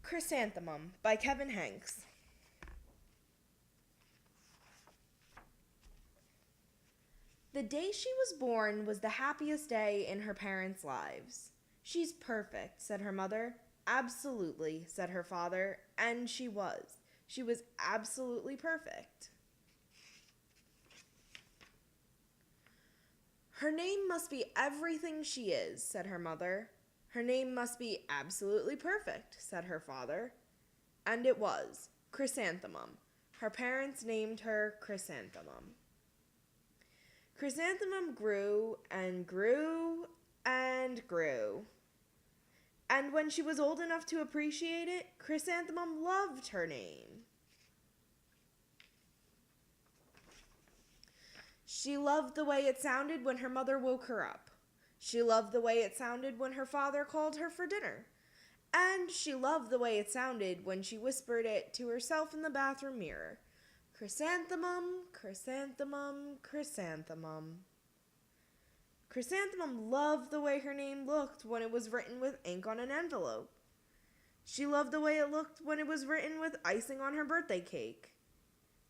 Chrysanthemum by Kevin Henkes. The day she was born was the happiest day in her parents' lives. "She's perfect," said her mother. "Absolutely," said her father, and she was. She was absolutely perfect. "Her name must be everything she is," said her mother. "Her name must be absolutely perfect," said her father. And it was Chrysanthemum. Her parents named her Chrysanthemum. Chrysanthemum grew and grew and grew. And when she was old enough to appreciate it, Chrysanthemum loved her name. She loved the way it sounded when her mother woke her up. She loved the way it sounded when her father called her for dinner. And she loved the way it sounded when she whispered it to herself in the bathroom mirror. Chrysanthemum, chrysanthemum, chrysanthemum. Chrysanthemum loved the way her name looked when it was written with ink on an envelope. She loved the way it looked when it was written with icing on her birthday cake.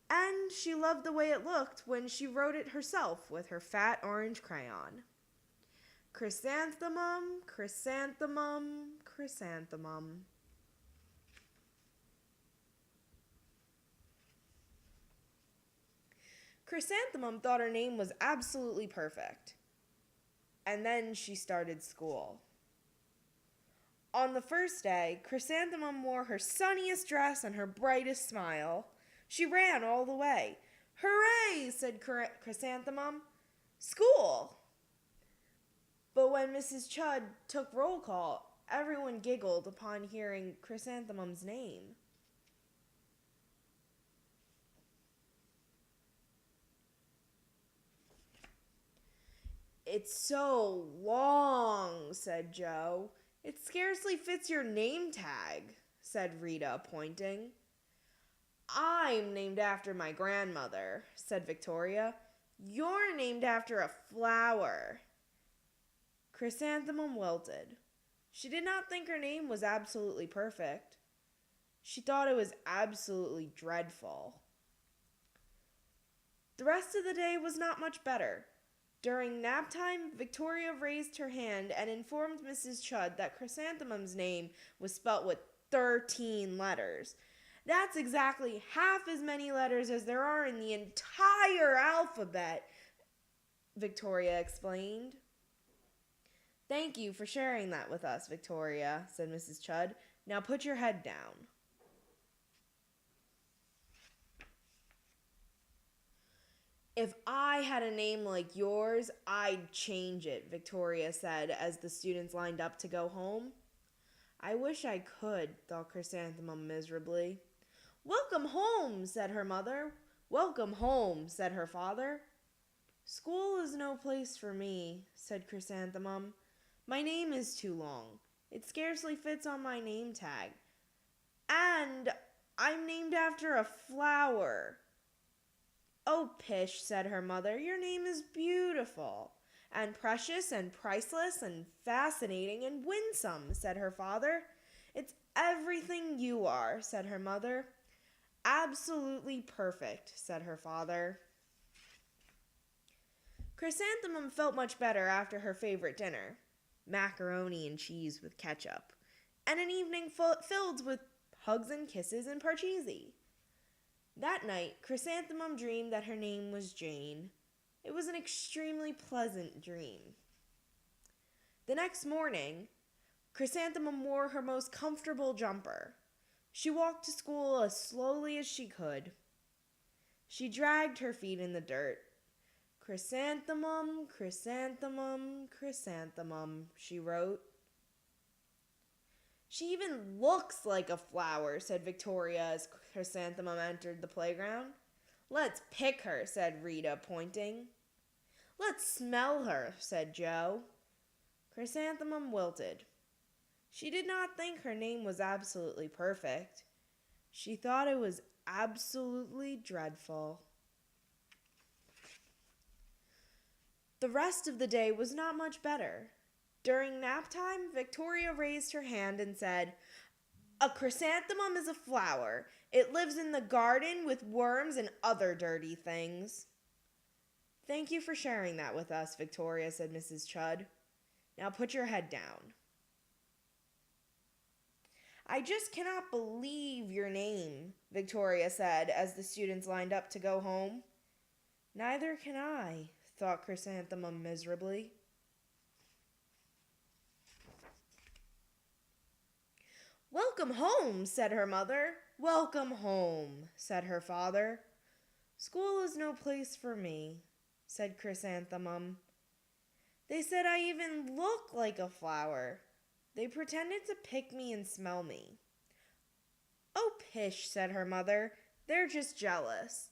And she loved the way it looked when she wrote it herself with her fat orange crayon. Chrysanthemum, chrysanthemum, chrysanthemum. Chrysanthemum thought her name was absolutely perfect. And then she started school. On the first day, Chrysanthemum wore her sunniest dress and her brightest smile. She ran all the way. "Hooray!" said Chrysanthemum. "School!" But when Mrs. Chud took roll call, everyone giggled upon hearing Chrysanthemum's name. "It's so long," said Joe. "It scarcely fits your name tag," said Rita, pointing. "I'm named after my grandmother," said Victoria. "You're named after a flower." Chrysanthemum wilted. She did not think her name was absolutely perfect. She thought it was absolutely dreadful. The rest of the day was not much better. During nap time, Victoria raised her hand and informed Mrs. Chud that Chrysanthemum's name was spelt with 13 letters. "That's exactly half as many letters as there are in the entire alphabet," Victoria explained. "Thank you for sharing that with us, Victoria," said Mrs. Chud. "Now put your head down." "If I had a name like yours, I'd change it," Victoria said as the students lined up to go home. "I wish I could," thought Chrysanthemum miserably. "Welcome home," said her mother. "Welcome home," said her father. "School is no place for me," said Chrysanthemum. "My name is too long. It scarcely fits on my name tag. And I'm named after a flower." "Oh, pish," said her mother. "Your name is beautiful, and precious, and priceless, and fascinating, and winsome," said her father. "It's everything you are," said her mother. "Absolutely perfect," said her father. Chrysanthemum felt much better after her favorite dinner, macaroni and cheese with ketchup, and an evening filled with hugs and kisses and parcheesi. That night, Chrysanthemum dreamed that her name was Jane. It was an extremely pleasant dream. The next morning, Chrysanthemum wore her most comfortable jumper. She walked to school as slowly as she could. She dragged her feet in the dirt. "Chrysanthemum, chrysanthemum, chrysanthemum," she wrote. "She even looks like a flower," said Victoria as Chrysanthemum entered the playground. "Let's pick her," said Rita, pointing. "Let's smell her," said Joe. Chrysanthemum wilted. She did not think her name was absolutely perfect. She thought it was absolutely dreadful. The rest of the day was not much better. During nap time, Victoria raised her hand and said, A chrysanthemum is a flower. It lives in the garden with worms and other dirty things. Thank you for sharing that with us, Victoria, said Mrs. Chudd. Now put your head down. I just cannot believe your name, Victoria said as the students lined up to go home. Neither can I, thought Chrysanthemum miserably. Welcome home, said her mother. Welcome home, said her father. School is no place for me, said Chrysanthemum. They said I even look like a flower. They pretended to pick me and smell me. Oh, pish, said her mother. They're just jealous,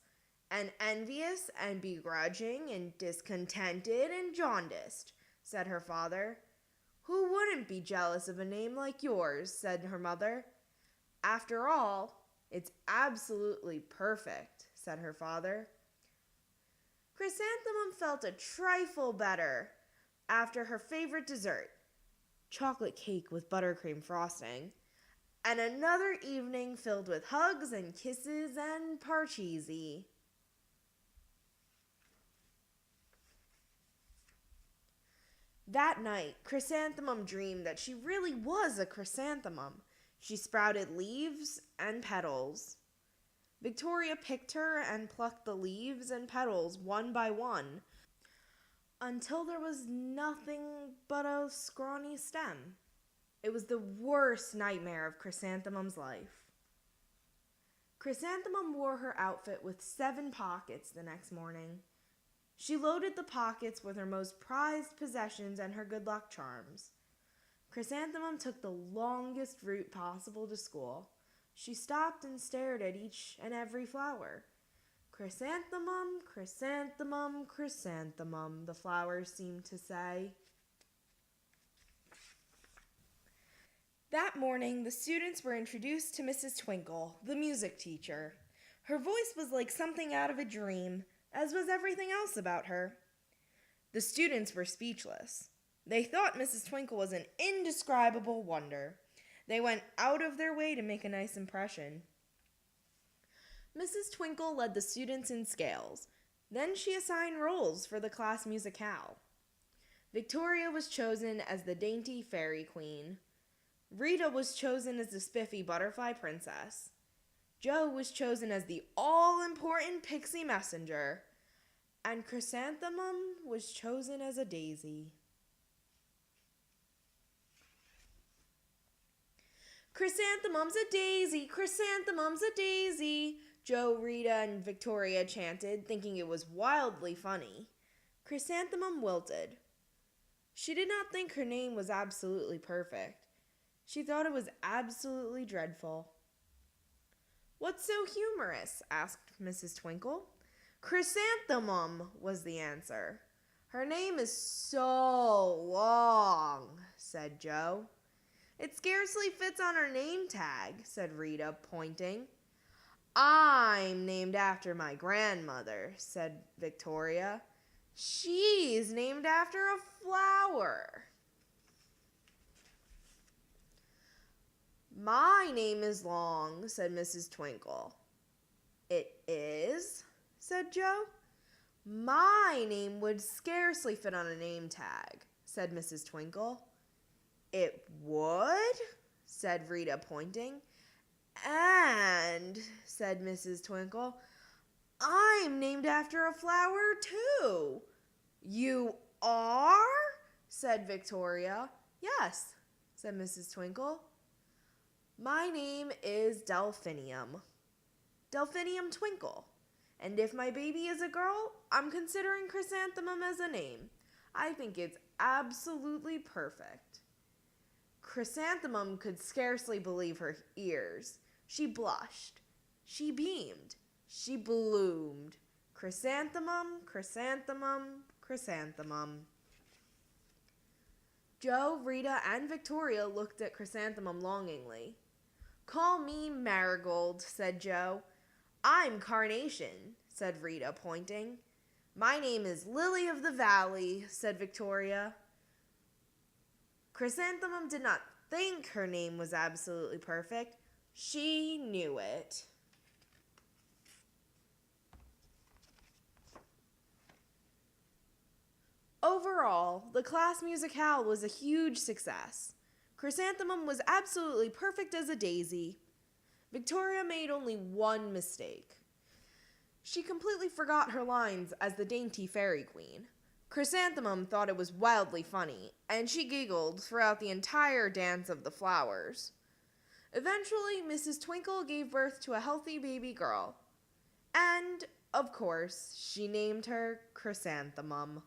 and envious, and begrudging, and discontented, and jaundiced, said her father. Who wouldn't be jealous of a name like yours, said her mother. After all, it's absolutely perfect, said her father. Chrysanthemum felt a trifle better after her favorite dessert, chocolate cake with buttercream frosting, and another evening filled with hugs and kisses and parcheesi. That night, Chrysanthemum dreamed that she really was a chrysanthemum. She sprouted leaves and petals. Victoria picked her and plucked the leaves and petals one by one until there was nothing but a scrawny stem. It was the worst nightmare of Chrysanthemum's life. Chrysanthemum wore her outfit with 7 pockets the next morning. She loaded the pockets with her most prized possessions and her good luck charms. Chrysanthemum took the longest route possible to school. She stopped and stared at each and every flower. Chrysanthemum, chrysanthemum, chrysanthemum, the flowers seemed to say. That morning, the students were introduced to Mrs. Twinkle, the music teacher. Her voice was like something out of a dream, as was everything else about her. The students were speechless. They thought Mrs. Twinkle was an indescribable wonder. They went out of their way to make a nice impression. Mrs. Twinkle led the students in scales. Then she assigned roles for the class musicale. Victoria was chosen as the dainty fairy queen. Rita was chosen as the spiffy butterfly princess. Joe was chosen as the all-important pixie messenger. And Chrysanthemum was chosen as a daisy. Chrysanthemum's a daisy, chrysanthemum's a daisy, Joe, Rita, and Victoria chanted, thinking it was wildly funny. Chrysanthemum wilted. She did not think her name was absolutely perfect. She thought it was absolutely dreadful. What's so humorous? Asked Mrs. Twinkle. Chrysanthemum, was the answer. Her name is so long, said Joe. It scarcely fits on her name tag, said Rita, pointing. I'm named after my grandmother, said Victoria. She's named after a flower. My name is long, said Mrs. Twinkle. It is, said Joe. My name would scarcely fit on a name tag, said Mrs. Twinkle. It would, said Rita, pointing. And, said Mrs. Twinkle, I'm named after a flower, too. You are? Said Victoria. Yes, said Mrs. Twinkle. My name is Delphinium. Delphinium Twinkle. And if my baby is a girl, I'm considering Chrysanthemum as a name. I think it's absolutely perfect. Chrysanthemum could scarcely believe her ears. She blushed. She beamed. She bloomed. Chrysanthemum, chrysanthemum, chrysanthemum. Joe, Rita, and Victoria looked at Chrysanthemum longingly. Call me Marigold, said Joe. I'm Carnation, said Rita, pointing. My name is Lily of the Valley, said Victoria. Chrysanthemum did not think her name was absolutely perfect. She knew it. Overall, the class musicale was a huge success. Chrysanthemum was absolutely perfect as a daisy. Victoria made only one mistake. She completely forgot her lines as the dainty fairy queen. Chrysanthemum thought it was wildly funny, and she giggled throughout the entire dance of the flowers. Eventually, Mrs. Twinkle gave birth to a healthy baby girl. And, of course, she named her Chrysanthemum.